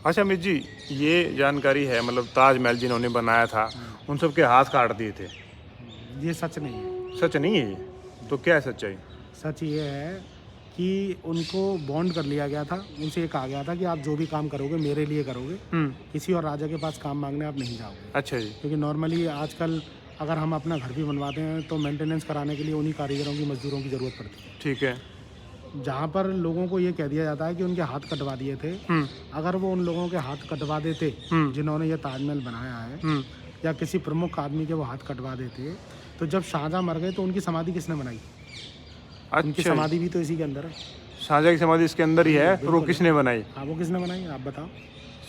अच्छा अमित जी, ये जानकारी है मतलब ताजमहल जिन्होंने बनाया था उन सबके हाथ काट दिए थे, ये सच नहीं है। सच नहीं है ये? तो क्या है सच्चाई? सच ये है कि उनको बॉन्ड कर लिया गया था, उनसे ये कहा गया था कि आप जो भी काम करोगे मेरे लिए करोगे, किसी और राजा के पास काम मांगने आप नहीं जाओगे। अच्छा जी। क्योंकि नॉर्मली आजकल अगर हम अपना घर भी बनवाते हैं तो मेंटेनेंस कराने के लिए उन्हीं कारीगरों की, मजदूरों की ज़रूरत पड़ती है। ठीक है। जहाँ पर लोगों को ये कह दिया जाता है कि उनके हाथ कटवा दिए थे, अगर वो उन लोगों के हाथ कटवा देते जिन्होंने ये ताजमहल बनाया है, या किसी प्रमुख आदमी के वो हाथ कटवा देते, तो जब शाहजहाँ मर गए तो उनकी समाधि किसने बनाई? उनकी अच्छा, समाधि भी तो इसी के अंदर है। शाहजहाँ की समाधि इसके अंदर ही है, फिर वो बिल्कुल। किसने बनाई? हाँ, वो किसने बनाई आप बताओ।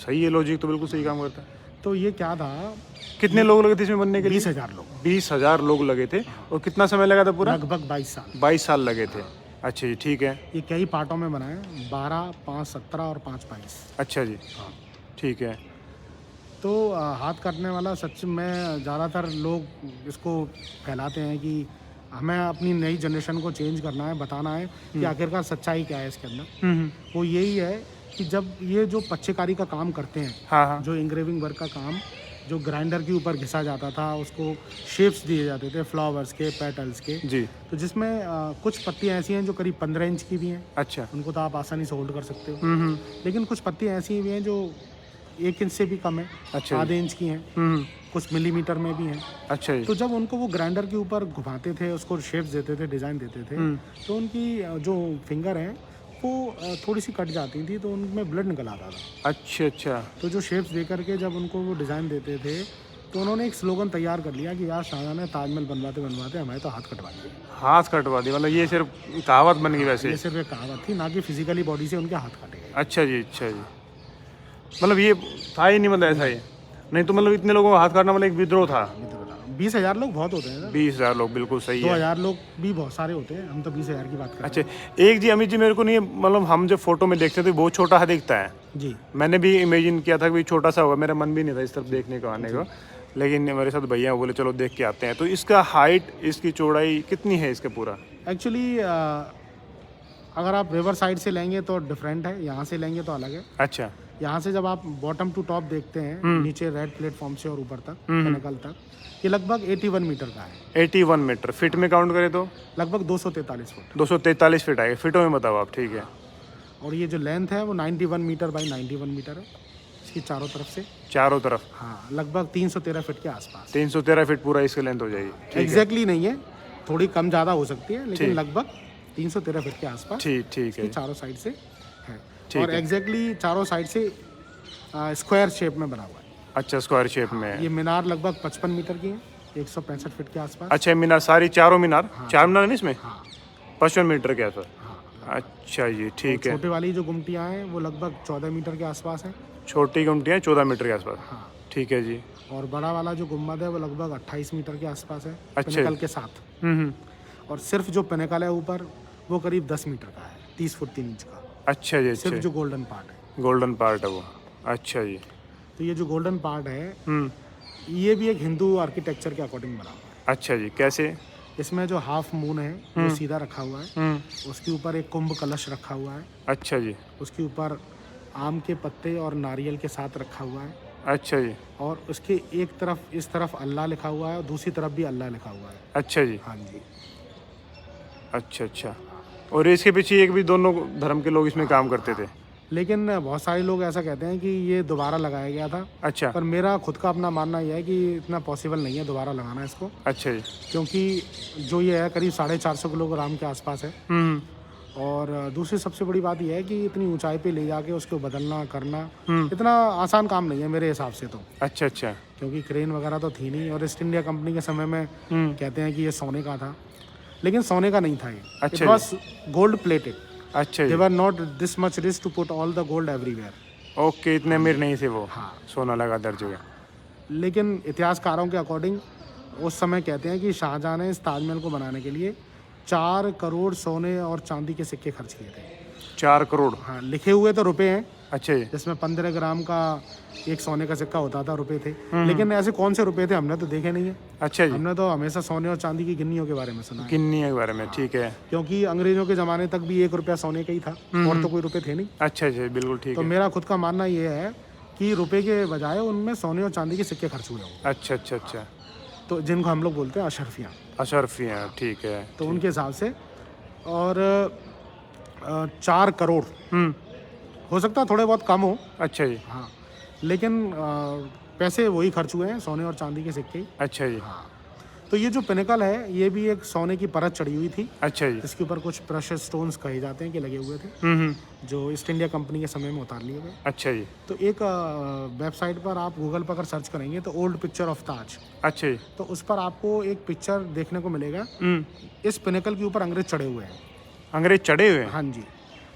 सही है, लॉजिक तो बिल्कुल सही काम करता है। तो ये क्या था, कितने लोग लगे थे इसमें बनने के लिए? 20,000 लोग, 20,000 लोग लगे थे। और कितना समय लगा था पूरा? लगभग 22 साल। 22 साल लगे थे। अच्छा जी, ठीक है। ये कई पार्टों में बना है, 12, 5, 17 और 5, 22। अच्छा जी, हाँ। ठीक है। तो हाथ काटने वाला सच में ज़्यादातर लोग इसको फैलाते हैं कि हमें अपनी नई जनरेशन को चेंज करना है, बताना है कि आखिरकार सच्चाई क्या है इसके अंदर। वो यही है कि जब ये जो पच्चीकारी का काम करते हैं, हाँ हाँ। जो इंग्रेविंग वर्क का काम, जो ग्राइंडर के ऊपर घिसा जाता था, उसको शेप्स दिए जाते थे फ्लावर्स के, पेटल्स के, जी। तो जिसमें कुछ पत्तियाँ ऐसी हैं जो करीब 15 इंच की भी हैं। अच्छा। उनको तो आप आसानी से होल्ड कर सकते हो। लेकिन कुछ पत्तियाँ ऐसी भी हैं जो 1 इंच से भी कम है, अच्छा। आधे इंच की हैं, कुछ मिलीमीटर में भी हैं। अच्छा जी। तो जब उनको वो ग्राइंडर के ऊपर घुमाते थे, उसको शेप्स देते थे, डिज़ाइन देते थे, तो उनकी जो फिंगर हैं वो थोड़ी सी कट जाती थी, तो उनमें ब्लड निकल आता था। अच्छा अच्छा। तो जो शेप्स दे करके जब उनको वो डिज़ाइन देते थे, तो उन्होंने एक स्लोगन तैयार कर लिया कि यार शाहजहाँ ने ताजमहल बनवाते बनवाते हमारे तो हाथ कटवा दिए। हाथ कटवा दी, मतलब ये सिर्फ कहावत बन गई वैसे? ये सिर्फ एक कहावत थी, ना कि फिजिकली बॉडी से उनके हाथ काटे गए। अच्छा जी, अच्छा जी। मतलब ये था ही नहीं, मतलब ऐसा ही नहीं तो मतलब इतने लोगों का हाथ काटना मतलब एक विद्रोह था। 20,000 लोग बहुत होते हैं ना। 20,000 लोग, बिल्कुल सही है। 2,000 लोग भी बहुत सारे होते हैं, हम तो 20,000 की बात कर रहे अच्छा एक जी अमित जी, मेरे को नहीं मतलब हम जब फोटो में देखते थे बहुत छोटा सा दिखता है। हैं। जी। मैंने भी इमेजिन किया था कि छोटा सा होगा, मेरा मन भी नहीं था इस तरफ देखने को आने को, लेकिन मेरे साथ भैया बोले चलो देख के आते हैं। तो इसका हाइट, इसकी चौड़ाई कितनी है इसका पूरा? एक्चुअली अगर आप रिवर साइड से लेंगे तो डिफरेंट है, यहाँ से लेंगे तो अलग है। अच्छा। यहाँ से जब आप बॉटम टू टॉप देखते हैं, नीचे रेड प्लेटफॉर्म से और ऊपर तक, पिनकल तक, ये लगभग 81 मीटर का है। 81 मीटर। फिट में काउंट करें तो लगभग 243 फुट। 243 फिट आएगा। फिटों में बताओ आप, ठीक है। और ये जो लेंथ है वो 91 मीटर बाई 91 मीटर है इसकी चारों तरफ से। चारों तरफ? हाँ, लगभग 313 फीट के आसपास। 313 फीट पूरा इसकी लेंथ हो जाएगी, ठीक है। एग्जैक्टली नहीं है, थोड़ी कम ज़्यादा हो सकती है, लेकिन लगभग 313 फीट के आसपास ठीक है। चारों साइड से है। ठीक और है। एग्जैक्टली चारों साइड से स्क्वायर शेप में बना हुआ है। अच्छा, स्क्वायर शेप में है। ये मीनार लगभग 55 मीटर की है, 165 फीट के आसपास। अच्छा मीनार, सारी चारों मीनार? चार मीनार है ना इसमें? हाँ 55 मीटर के आसपास। हाँ। अच्छा जी, ठीक है। छोटे वाली जो गुमटियाँ हैं वो लगभग 14 मीटर के आसपास है। छोटी गुमटियाँ 14 मीटर के आसपास? हाँ। ठीक है जी। और बड़ा वाला जो गुम्बद है वो लगभग 28 मीटर के आसपास है, अच्छा। पिनकल के साथ। और सिर्फ जो पिनकल है ऊपर वो करीब 10 मीटर का है, 30 फुट 3 इंच का। अच्छा जी। सिर्फ अच्छा, जो गोल्डन पार्ट है। गोल्डन पार्ट है वो। अच्छा जी। तो ये जो गोल्डन पार्ट है ये भी एक हिंदू आर्किटेक्चर के अकॉर्डिंग बना हुआ है। अच्छा जी, कैसे? इसमें जो हाफ मून है वो सीधा रखा हुआ है, उसके ऊपर एक कुंभ कलश रखा हुआ है, अच्छा जी। उसके ऊपर आम के पत्ते और नारियल के साथ रखा हुआ है, अच्छा जी। और उसके एक तरफ इस तरफ अल्लाह लिखा हुआ है और दूसरी तरफ भी अल्लाह लिखा हुआ है। अच्छा जी। हाँ जी। अच्छा अच्छा। और इसके पीछे एक भी दोनों धर्म के लोग इसमें काम करते थे? लेकिन बहुत सारे लोग ऐसा कहते हैं कि ये दोबारा लगाया गया था, अच्छा। पर मेरा खुद का अपना मानना यह है कि इतना पॉसिबल नहीं है दोबारा लगाना इसको, अच्छा जी। क्योंकि जो ये है करीब 450 किलोग्राम के आसपास है। और दूसरी सबसे बड़ी बात यह है कि इतनी ऊंचाई पे ले जाके उसको बदलना करना इतना आसान काम नहीं है मेरे हिसाब से तो। अच्छा अच्छा। क्योंकि क्रेन वगैरह तो थी नहीं, और ईस्ट इंडिया कंपनी के समय में कहते हैं कि ये सोने का था, लेकिन सोने का नहीं था ये। अच्छा इट वाज गोल्ड प्लेटेड। अच्छा दे जी। Were not this much rich to put all the gold everywhere. Okay, इतने अमीर नहीं थे वो। हाँ। सोना लगा दर जगह। लेकिन इतिहासकारों के अकॉर्डिंग उस समय कहते हैं कि शाहजहाँ ने इस ताजमहल को बनाने के लिए 4 करोड़ सोने और चांदी के सिक्के खर्च किए थे। 4 करोड़? हाँ, लिखे हुए तो रुपए हैं, अच्छा जी। जिसमें 15 ग्राम का एक सोने का सिक्का होता था, रुपए थे। लेकिन ऐसे कौन से रुपए थे हमने तो देखे नहीं है। अच्छा जी। हमने तो हमेशा सोने और चांदी की गिन्नियों के बारे में सुना है, किन्नी के बारे में, ठीक है। क्योंकि अंग्रेजों के ज़माने तक भी 1 रुपया सोने का ही था, और तो कोई रुपए थे नहीं। अच्छा जी, बिल्कुल ठीक तो है। मेरा खुद का मानना ये है कि रुपए के बजाय उनमें सोने और चांदी के सिक्के खर्च हुए होंगे, अच्छा अच्छा अच्छा, तो जिनको हम लोग बोलते हैं अशरफियाँ, अशरफियाँ, ठीक है। तो उनके हिसाब से। और 4 करोड़, हो सकता है थोड़े बहुत कम हो, अच्छा जी, हाँ, लेकिन पैसे वही खर्च हुए हैं, सोने और चांदी के सिक्के ही। अच्छा जी, हाँ, तो ये जो पिनेकल है ये भी एक सोने की परत चढ़ी हुई थी, अच्छा जी, जिसके ऊपर कुछ प्रेशियस स्टोन्स कहे जाते हैं कि लगे हुए थे, जो ईस्ट इंडिया कंपनी के समय में उतार लिए गए। अच्छा जी, तो एक वेबसाइट पर आप गूगल पर अगर सर्च करेंगे तो ओल्ड पिक्चर ऑफ ताज, अच्छा जी, तो उस पर आपको एक पिक्चर देखने को मिलेगा, इस पिनेकल के ऊपर अंग्रेज चढ़े हुए हैं। अंग्रेज चढ़े हुए हैं? हाँ जी,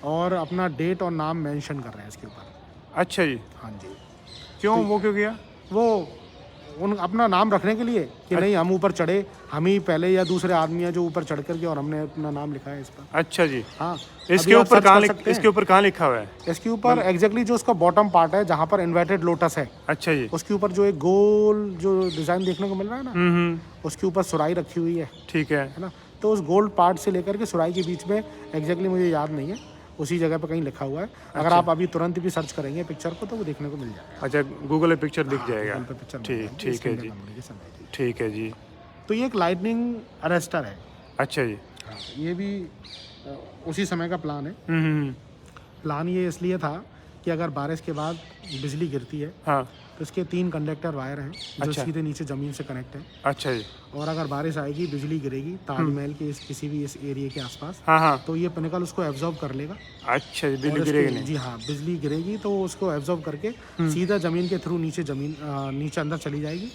और अपना डेट और नाम मेंशन कर रहे हैं इसके ऊपर। अच्छा जी, हाँ जी, क्यों, वो क्यों किया? वो उन अपना नाम रखने के लिए कि नहीं हम ऊपर चढ़े, हम ही पहले या दूसरे आदमी है जो ऊपर चढ़ करके और हमने अपना नाम लिखा है इस पर। अच्छा जी, हाँ, इसके अभी आप ऊपर सर्च कहाँ कर सकते हैं। इसके ऊपर कहाँ लिखा हुआ है? इसके ऊपर एग्जैक्टली जो उसका बॉटम पार्ट है जहाँ पर इन्वर्टेड लोटस है, अच्छा जी, उसके ऊपर जो एक गोल जो डिजाइन देखने को मिल रहा है ना, उसके ऊपर सुराई रखी हुई है ठीक है। ना। तो उस गोल्ड पार्ट से लेकर के सुराई के बीच में एग्जैक्टली मुझे याद नहीं है, उसी जगह पर कहीं लिखा हुआ है। अगर आप अभी तुरंत भी सर्च करेंगे पिक्चर को तो वो देखने को मिल जाएगा। अच्छा, गूगल पे पिक्चर दिख जाएगा? गूगल पे पिक्चर मिल ठीक जाएगी, ठीक इसके है अंदर जी, बनने की समय थी। ठीक है जी। तो ये एक लाइटनिंग अरेस्टर है। अच्छा जी, हाँ, ये भी उसी समय का प्लान है। प्लान ये इसलिए था कि अगर बारिश के बाद बिजली गिरती है हाँ, तो इसके 3 कंडक्टर वायर हैं जो अच्छा। सीधे नीचे ज़मीन से कनेक्ट हैं। अच्छा जी, और अगर बारिश आएगी, बिजली गिरेगी ताजमहल के किसी भी इस एरिया के आसपास, हाँ हाँ, तो ये पिनेकल उसको एब्जॉर्ब कर लेगा। अच्छा जी, और बिजली इसके- गिरेगी नहीं? जी हाँ, बिजली गिरेगी तो वो उसको एब्जॉर्ब करके सीधा ज़मीन के थ्रू नीचे नीचे अंदर चली जाएगी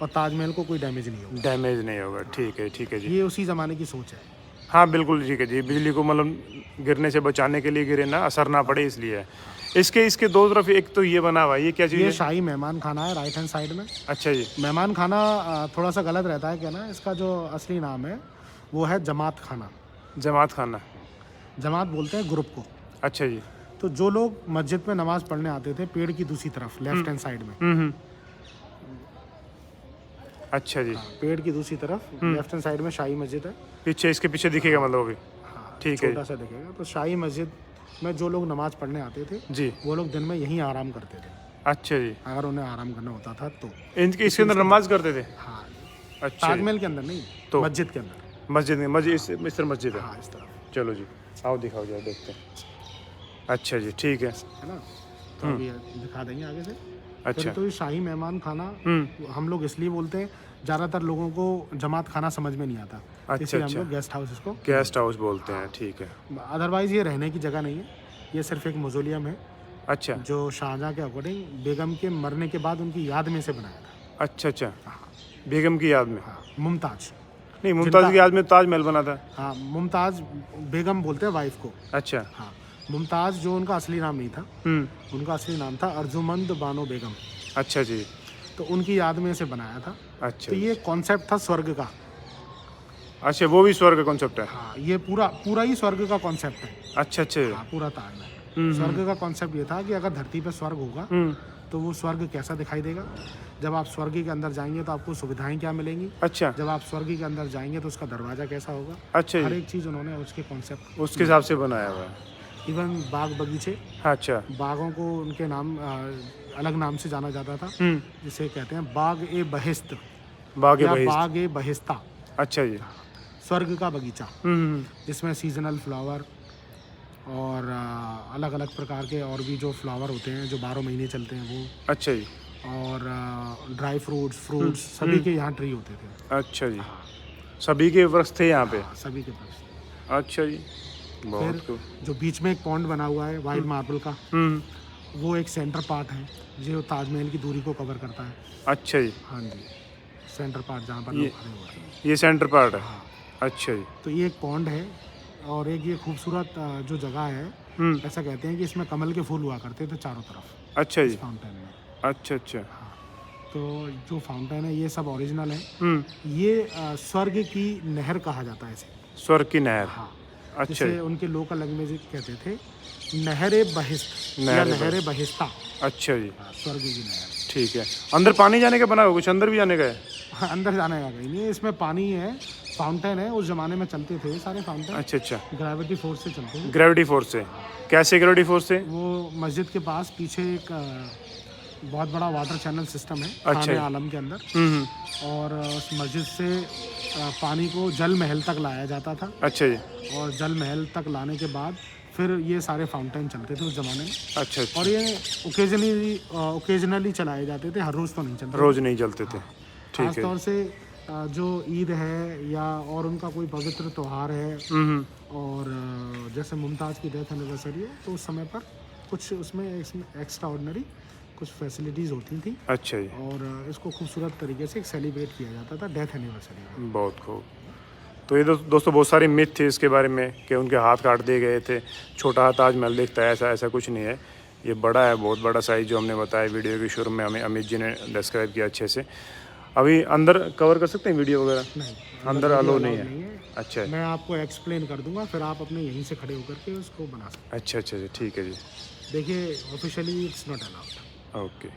और ताजमहल को कोई डैमेज नहीं होगा। डैमेज नहीं होगा, ठीक है जी। ये उसी ज़माने की सोच है। हाँ बिल्कुल ठीक है जी, बिजली को मतलब गिरने से बचाने के लिए, गिरे ना, असर ना पड़े इसलिए। इसके दो तरफ एक तो ये बना हुआ है, ये क्या चीज़ ये है? शाही मेहमान खाना है राइट हैंड साइड में। अच्छा जी, मेहमान खाना थोड़ा सा गलत रहता है कहना, इसका जो असली नाम है वो है जमात खाना। जमात खाना, जमात बोलते हैं ग्रुप को। अच्छा जी, तो जो लोग मस्जिद में नमाज पढ़ने आते थे पेड़ की दूसरी तरफ लेफ्ट हैंड साइड में, अच्छा जी, पेड़ की दूसरी तरफ लेफ्ट हैंड साइड में शाही मस्जिद है। पीछे, इसके पीछे दिखेगा मतलब अभी? हाँ, ठीक है छोटा सा दिखेगा। तो शाही मस्जिद में जो लोग नमाज पढ़ने आते थे जी, वो लोग दिन में यहीं आराम करते थे, अच्छा जी। अगर उन्हें आराम करना होता था तो। इसके अंदर नमाज करते थे? हाँ, अच्छा जी। ताजमहल के अंदर नहीं, तो मस्जिद के अंदर। मस्जिद में, मस्जिद इस तरह मस्जिद है? हाँ, इस तरफ चलो जी, आओ दिखाओ जरा, देखते हैं। अच्छा जी, ठीक है। है ना। तो अभी दिखा देंगे आगे से। अच्छा, फिर तो ये शाही मेहमान खाना हम लोग इसलिए बोलते हैं, ज़्यादातर लोगों को जमात खाना समझ में नहीं आता, अच्छा, इसलिए हम अच्छा। लोग गेस्ट हाउस इसको। गेस्ट हाउस बोलते हैं, ठीक है। अदरवाइज़ ये रहने की जगह नहीं है, ये सिर्फ एक मौजोलियम है अच्छा जो शाहजहाँ के अकॉर्डिंग बेगम के मरने के बाद उनकी याद में से बनाया था। अच्छा अच्छा, बेगम की याद में? हाँ, मुमताज़। नहीं, मुमताज़ की याद में ताजमहल बना था। हाँ, मुमताज़ बेगम बोलते हैं वाइफ को। अच्छा, हाँ, मुमताज़ जो उनका असली नाम नहीं था, उनका असली नाम था अर्जुमंद बानो बेगम। अच्छा जी, तो उनकी याद में इसे बनाया था। अच्छा तो ये कॉन्सेप्ट था स्वर्ग का। अच्छा, वो भी स्वर्ग का कॉन्सेप्ट है? हाँ, ये पूरा ही स्वर्ग का कॉन्सेप्ट है। अच्छा अच्छा, हाँ, पूरा ताजमहल स्वर्ग का कॉन्सेप्ट ये था कि अगर धरती पे स्वर्ग होगा तो वो स्वर्ग कैसा दिखाई देगा। जब आप स्वर्ग के अंदर जाएंगे तो आपको सुविधाएं क्या मिलेंगी। अच्छा, जब आप स्वर्ग के अंदर जाएंगे तो उसका दरवाज़ा कैसा होगा। अच्छा हर जी, एक चीज़ उन्होंने उसके कॉन्सेप्ट, उसके हिसाब से बनाया हुआ है। इवन बाग बगीचे, अच्छा, बागों को उनके नाम अलग नाम से जाना जाता था, जिसे कहते हैं बाग ए बहिश्त बाग या बहिश्त। बाग ए बहिस्ता, अच्छा जी, स्वर्ग का बगीचा, जिसमें सीजनल फ्लावर और अलग अलग प्रकार के और भी जो फ्लावर होते हैं जो 12 महीने चलते हैं वो, अच्छा जी, और ड्राई फ्रूट्स सभी के यहाँ ट्री होते थे। अच्छा जी, सभी के वृक्ष थे यहाँ पे? हाँ, सभी के पास। अच्छा जी, बहुत फिर खूब। जो बीच में एक पॉन्ड बना हुआ है वाइट मार्बल का, वो एक सेंटर पार्ट है जो ताजमहल की दूरी को कवर करता है। अच्छा जी, हाँ जी, सेंटर पार्ट जहाँ पर लोग खड़े हुए हैं। ये सेंटर पार्ट है? हाँ, अच्छा जी, तो ये एक पॉन्ड है और एक ये खूबसूरत जो जगह है, ऐसा कहते हैं कि इसमें कमल के फूल हुआ करते थे चारों तरफ अच्छा जी, फाउंटेन में। अच्छा अच्छा, तो जो फाउंटेन है ये सब ओरिजिनल है। ये स्वर्ग की नहर कहा जाता है इसे। स्वर्ग की नहर? हाँ, अच्छा जिसे जी, उनके लोकल लैंग्वेज कहते थे नहरे बहिश्त या नहरे बहिस्ता। अच्छा जी, हाँ, स्वर्ग की नहर। ठीक है। अंदर पानी जाने का बना हुआ, कुछ अंदर भी जाने का है? हाँ, अंदर जाने का कहीं नहीं है, इसमें पानी है, फाउंटेन है। उस जमाने में चलते थे सारे फाउंटेन, अच्छा अच्छा, ग्रेविटी फोर्स से चलते हैं। ग्रेविटी फोर्स से? कैसे ग्रेविटी फोर्स से? वो मस्जिद के पास पीछे एक बहुत बड़ा वाटर चैनल सिस्टम है अच्छा। खाने आलम के अंदर, और उस मस्जिद से पानी को जल महल तक लाया जाता था, अच्छा जी। और जल महल तक लाने के बाद फिर ये सारे फाउंटेन चलते थे उस ज़माने में। अच्छा अच्छा, और ये ओकेजनली चलाए जाते थे, हर रोज़ तो नहीं चलते। रोज़ नहीं जलते थे। ठीक खास है। तौर से जो ईद है या और उनका कोई पवित्र त्यौहार है, और जैसे मुमताज़ की डेथ एनिवर्सरी है, तो उस समय पर कुछ उसमें एक्स्ट्रा ऑर्डिनरी कुछ फैसिलिटीज़ होती थी, अच्छा जी, और इसको खूबसूरत तरीके से सेलिब्रेट किया जाता था डेथ एनिवर्सरी में। बहुत खूब। तो ये दोस्तों बहुत सारी मिथ थी इसके बारे में कि उनके हाथ काट दिए गए थे, छोटा हाथ ताजमहल दिखता है, ऐसा ऐसा कुछ नहीं है। ये बड़ा है, बहुत बड़ा साइज़, जो हमने बताया वीडियो के शुरू में, हमें अमित जी ने डिस्क्राइब किया अच्छे से। अभी अंदर कवर कर सकते हैं वीडियो वगैरह? नहीं, अंदर वीडियो अलो अलाउड नहीं है। नहीं है। अच्छा है। मैं आपको एक्सप्लेन कर दूंगा, फिर आप अपने यहीं से खड़े होकर के उसको बना सकते अच्छा अच्छा अच्छा, ठीक है जी, हैं। देखिए, officially it's not allowed. Okay.